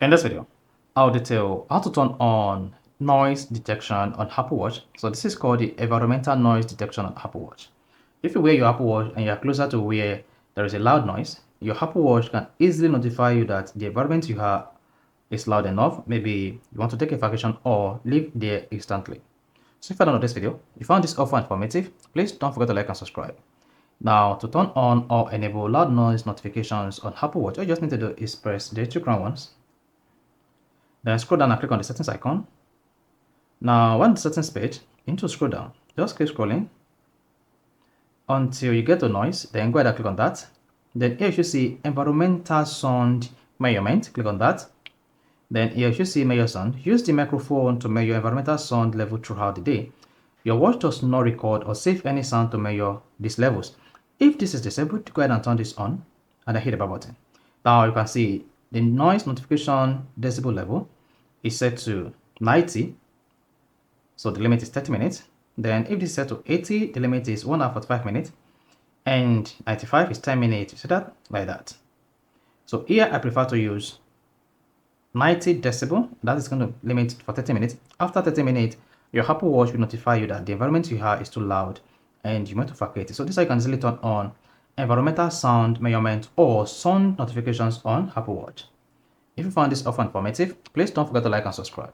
In this video, I'll detail how to turn on noise detection on Apple Watch. So this is called the environmental noise detection on Apple Watch. If you wear your Apple Watch and you're closer to where there is a loud noise, your Apple Watch can easily notify you that the environment you have is loud enough. Maybe you want to take a vacation or leave there instantly. So if you don't know this video, if you found this helpful and informative, please don't forget to like and subscribe. Now, to turn on or enable loud noise notifications on Apple Watch, all you just need to do is press the three crown ones. Then scroll down and click on the settings icon. Now, on the settings page, you need to scroll down. Just keep scrolling until you get to noise. Then go ahead and click on that. Then here you should see environmental sound measurement. Click on that. Then here you should see measure sound. Use the microphone to measure environmental sound level throughout the day. Your watch does not record or save any sound to measure these levels. If this is disabled, go ahead and turn this on and then hit the power button. Now you can see the noise notification decibel level is set to 90. So the limit is 30 minutes. Then if this is set to 80, the limit is 1 hour 45 minutes. And 95 is 10 minutes. You see that? Like that. So here I prefer to use 90 decibel. That is going to limit for 30 minutes. After 30 minutes, your Apple Watch will notify you that the environment you have is too loud and you might have to vacate it. So this is how you can easily turn on environmental sound measurement or sound notifications on Apple Watch. If you found this helpful and informative, please don't forget to like and subscribe.